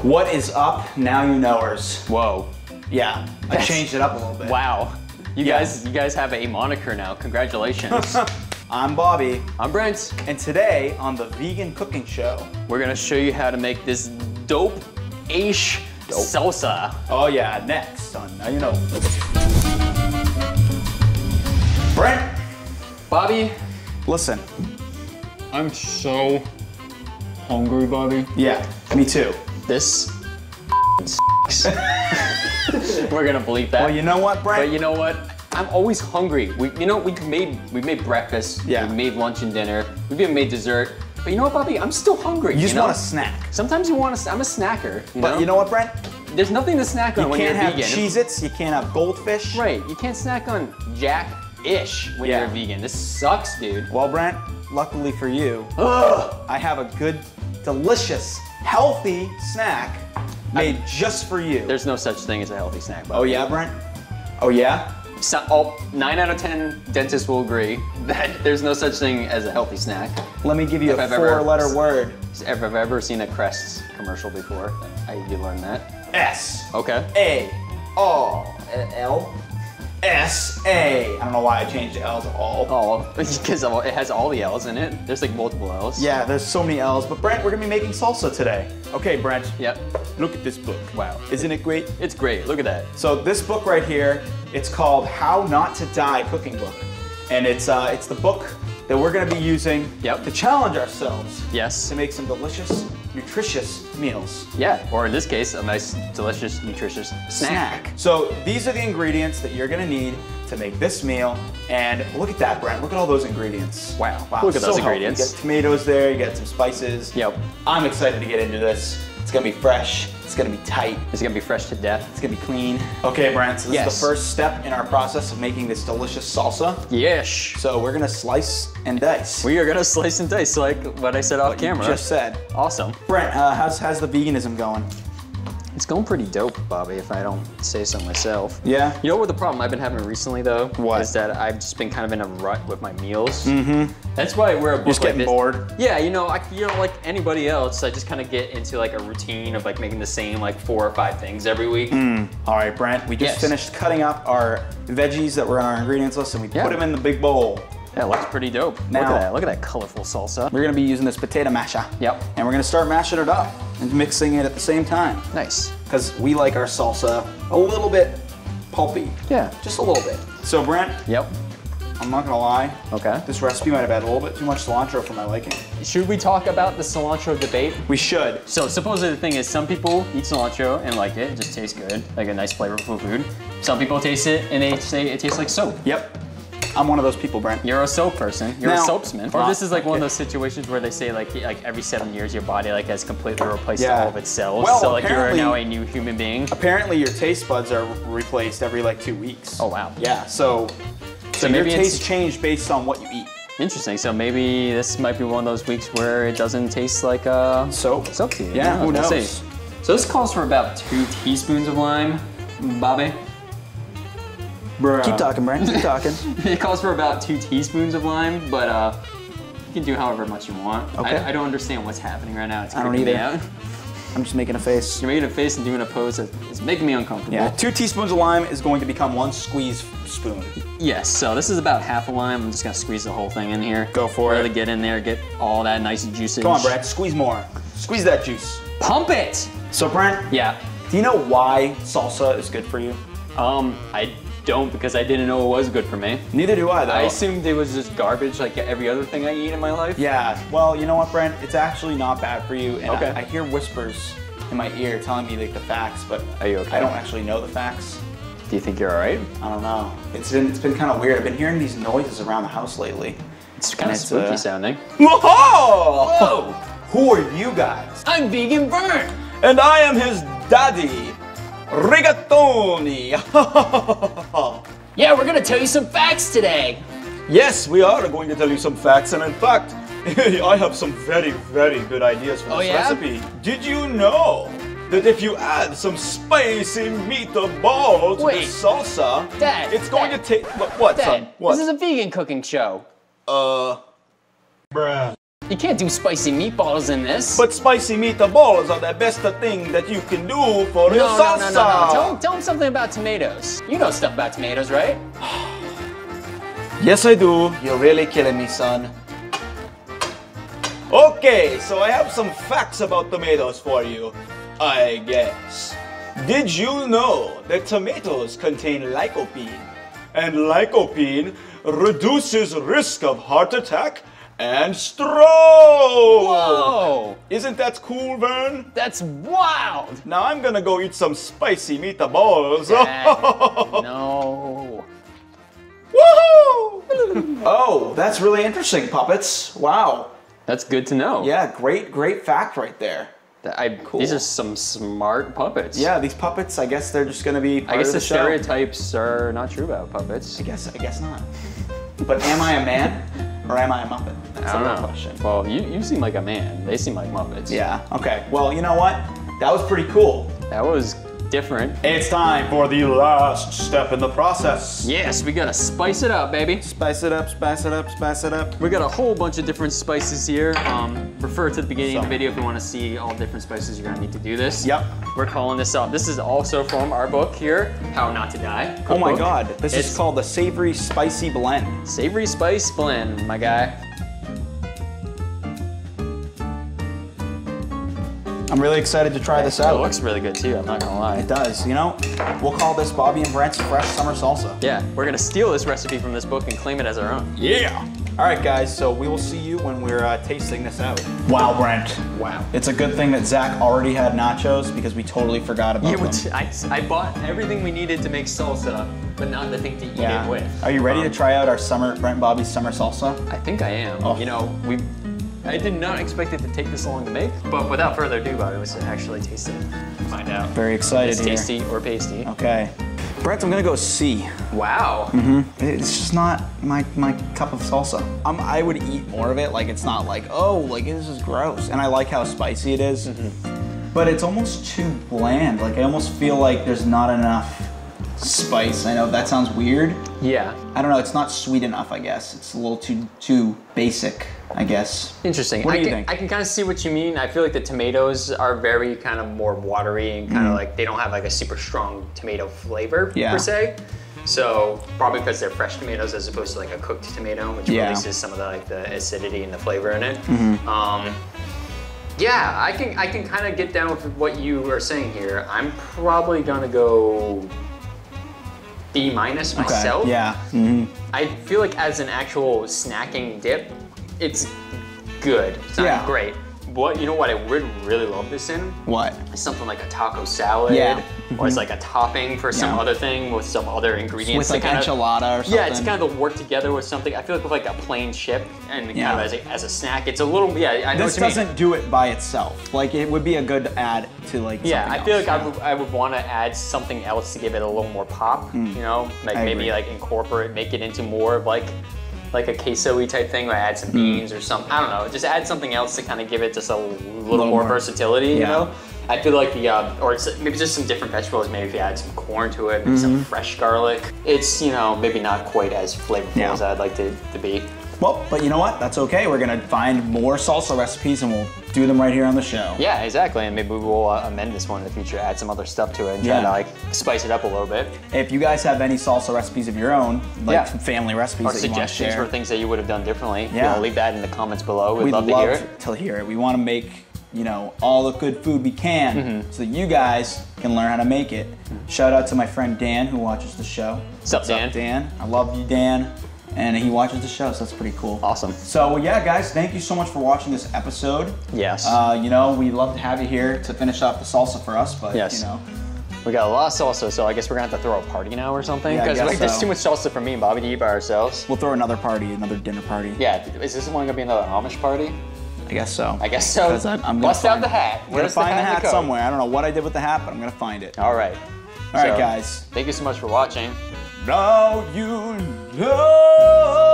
What is up, now you knowers? Whoa. Yeah, I changed it up a little bit. Wow. You guys have a moniker now. Congratulations. I'm Bobby. I'm Brent. And today on the Vegan Cooking Show, we're gonna show you how to make this dope-ish salsa. Oh yeah, next on Now You Know. Brent. Bobby. Listen. I'm so hungry, Bobby. Yeah, me too. This sucks. We're gonna bleep that. Well, you know what, Brent? But you know what? I'm always hungry. We made breakfast. Yeah. We made lunch and dinner. We've even made dessert. But you know what, Bobby? I'm still hungry. You just want a snack. Sometimes you want to. I'm a snacker. But you know what, Brent? There's nothing to snack on when you're vegan. You can't have Cheez-Its. You can't have goldfish. Right. You can't snack on Jack-ish when you're a vegan. This sucks, dude. Well, Brent, luckily for you, I have a good, delicious, healthy snack made just for you. There's no such thing as a healthy snack, Bobby. Oh yeah, Brent? Oh yeah? 9 out of 10 dentists will agree that there's no such thing as a healthy snack. Let me give you a four-letter word. If I've ever seen a Crest commercial before, you learned that. S. Okay. A-O-L. S-A. I don't know why I changed the L to all. Oh, because it has all the L's in it. There's like multiple L's. Yeah, there's so many L's. But Brent, we're gonna be making salsa today. Okay, Brent. Yep. Look at this book. Wow. Isn't it great? It's great. Look at that. So this book right here, it's called How Not to Die Cooking Book. And it's the book that we're gonna be using to challenge ourselves. Yes. To make some delicious, nutritious meals. Yeah, or in this case, a nice, delicious, nutritious snack. So these are the ingredients that you're gonna need to make this meal. And look at that, Brent. Look at all those ingredients. Wow. Look at those ingredients. You get tomatoes there, you get some spices. Yep. I'm excited to get into this. It's gonna be fresh. It's gonna be tight. It's gonna be fresh to death. It's gonna be clean. Okay, Brent, so this is the first step in our process of making this delicious salsa. Yes. So we're gonna slice and dice. We are gonna slice and dice like what I said off camera. You just said. Awesome. Brent, how's the veganism going? It's going pretty dope, Bobby, if I don't say so myself. Yeah? You know what the problem I've been having recently, though? What? Is that I've just been kind of in a rut with my meals. Mm-hmm. That's why we're a book just like getting this. bored? Yeah, you know, like anybody else, I just kind of get into like a routine of like making the same like 4 or 5 things every week. All right, Brent, we just finished cutting up our veggies that were on our ingredients list and we put them in the big bowl. That looks pretty dope. Now, look at that colorful salsa. We're gonna be using this potato masher. Yep. And we're gonna start mashing it up and mixing it at the same time. Nice. Because we like our salsa a little bit pulpy. Yeah. Just a little bit. So Brent. Yep. I'm not gonna lie. Okay. This recipe might have had a little bit too much cilantro for my liking. Should we talk about the cilantro debate? We should. So supposedly the thing is some people eat cilantro and like it just tastes good, like a nice flavorful food. Some people taste it and they say it tastes like soap. Yep. I'm one of those people, Brent. You're a soap person. You're a soapsman. Or this is like one of those situations where they say like every 7 years your body like has completely replaced all of its cells. Well, so like you're now a new human being. Apparently your taste buds are replaced every like 2 weeks. Oh wow. Yeah. So maybe your taste changed based on what you eat. Interesting. So maybe this might be one of those weeks where it doesn't taste like soap to you. Yeah. Who knows? We'll see. So this calls for about 2 teaspoons of lime, Bobby. Bruh. Keep talking, Brent. Keep talking. It calls for about 2 teaspoons of lime, but you can do however much you want. Okay. I don't understand what's happening right now. It's I don't creeping me either. out. I'm just making a face. You're making a face and doing a pose that is making me uncomfortable. Yeah. 2 teaspoons of lime is going to become 1 squeeze spoon. Yes. So this is about half a lime. I'm just gonna squeeze the whole thing in here. Go for it. Really get in there, get all that nice juices. Come on, Brent. Squeeze more. Squeeze that juice. Pump it. So, Brent. Yeah. Do you know why salsa is good for you? I don't, because I didn't know it was good for me. Neither do I, though. I assumed it was just garbage like every other thing I eat in my life. Yeah, well, you know what, Brent? It's actually not bad for you. And Okay. I hear whispers in my ear telling me like the facts, but Are you okay? I don't actually know the facts. Do you think you're all right? I don't know. It's been kind of weird. I've been hearing these noises around the house lately. It's kind of spooky sounding. Whoa! Whoa! Who are you guys? I'm Vegan Brent! And I am his daddy, Rigatoni. Yeah, we're gonna tell you some facts today. Yes, we are going to tell you some facts, and in fact, I have some very, very good ideas for this recipe. Did you know that if you add some spicy meatball to the salsa, Dad, it's going to take... What, Dad, son? What? This is a vegan cooking show. Bruh. You can't do spicy meatballs in this. But spicy meatballs are the best thing that you can do for your salsa. No. Tell him something about tomatoes. You know stuff about tomatoes, right? Yes, I do. You're really killing me, son. Okay, so I have some facts about tomatoes for you, I guess. Did you know that tomatoes contain lycopene? And lycopene reduces risk of heart attack and stroke! Whoa! Isn't that cool, Vern? That's wild! Now I'm gonna go eat some spicy meatballs. No. Woohoo! Oh, that's really interesting, puppets. Wow. That's good to know. Yeah, great fact right there. Cool. These are some smart puppets. Yeah, these puppets, I guess they're just gonna be part of the show. Stereotypes are not true about puppets. I guess not. But am I a man or am I a Muppet? That's I don't know. Question. Well, you seem like a man. They seem like Muppets. Yeah, okay. Well, you know what? That was pretty cool. That was different. It's time for the last step in the process. Yes, we gotta spice it up, baby. Spice it up, spice it up, spice it up. We got a whole bunch of different spices here. Refer to the beginning of the video if you want to see all different spices. You're gonna need to do this. Yep. We're calling this up. This is also from our book here, How Not to Die. Cookbook. Oh my God, this is called the Savory Spicy Blend. Savory Spice Blend, my guy. I'm really excited to try this out. It looks really good too, I'm not gonna lie. It does, you know? We'll call this Bobby and Brent's Fresh Summer Salsa. Yeah, we're gonna steal this recipe from this book and claim it as our own. Yeah! All right, guys, so we will see you when we're tasting this out. Wow, Brent. Wow. It's a good thing that Zach already had nachos because we totally forgot about them. I bought everything we needed to make salsa, but not the thing to eat it with. Are you ready to try out our Brent and Bobby's Summer Salsa? I think I am. Oh. You know, I did not expect it to take this long to make, but without further ado, Bobby, let's actually taste it and find out. Very excited It's tasty or pasty. Okay. Brent, I'm gonna go C. Wow. It's just not my cup of salsa. I would eat more of it. Like, it's not like, oh, like this is gross. And I like how spicy it is, but it's almost too bland. Like, I almost feel like there's not enough spice. I know that sounds weird. Yeah. I don't know, it's not sweet enough, I guess. It's a little too basic, I guess. Interesting. What do you think? I can kind of see what you mean. I feel like the tomatoes are very kind of more watery and kind of like, they don't have like a super strong tomato flavor per se. So probably because they're fresh tomatoes as opposed to like a cooked tomato, which releases some of the acidity and the flavor in it. Yeah, I can kind of get down with what you are saying here. I'm probably gonna go B- myself. Yeah. I feel like as an actual snacking dip, it's good. It's not great. You know what I would really love this in? What? Something like a taco salad. Or it's like a topping for some other thing with some other ingredients. With like enchilada or something. Yeah, it's kind of work together with something. I feel like with like a plain chip and kind of as a snack, it's a little, I know what you mean. This doesn't do it by itself. Like, it would be a good add to like something else. I feel like I would want to add something else to give it a little more pop, you know? Like maybe like make it into more of like a queso-y type thing, or add some beans or something. I don't know, just add something else to kind of give it just a little more versatility, you know? I feel like or maybe just some different vegetables, maybe if you add some corn to it, maybe some fresh garlic. It's, you know, maybe not quite as flavorful as I'd like to be. Well, but you know what? That's okay. We're gonna find more salsa recipes and we'll do them right here on the show. Yeah, exactly. And maybe we'll amend this one in the future, add some other stuff to it and try to like spice it up a little bit. If you guys have any salsa recipes of your own, like family recipes or that you want to share. suggestions for things that you would have done differently, leave that in the comments below. We'd love to hear it. We want to make, you know, all the good food we can so that you guys can learn how to make it. Shout out to my friend Dan who watches the show. What's up, Dan? Dan? I love you, Dan. And he watches the show, so that's pretty cool. Awesome. So yeah, guys, thank you so much for watching this episode. Yes. You know, we'd love to have you here to finish off the salsa for us, but you know. We got a lot of salsa, so I guess we're gonna have to throw a party now or something. Yeah, because there's too much salsa for me and Bobby to eat by ourselves. We'll throw another party, another dinner party. Yeah, is this one gonna be another Amish party? I guess so. I guess so. I'm Bust out the hat. I'm gonna find the hat somewhere. I don't know what I did with the hat, but I'm gonna find it. All right. All right, guys. Thank you so much for watching. Now you know.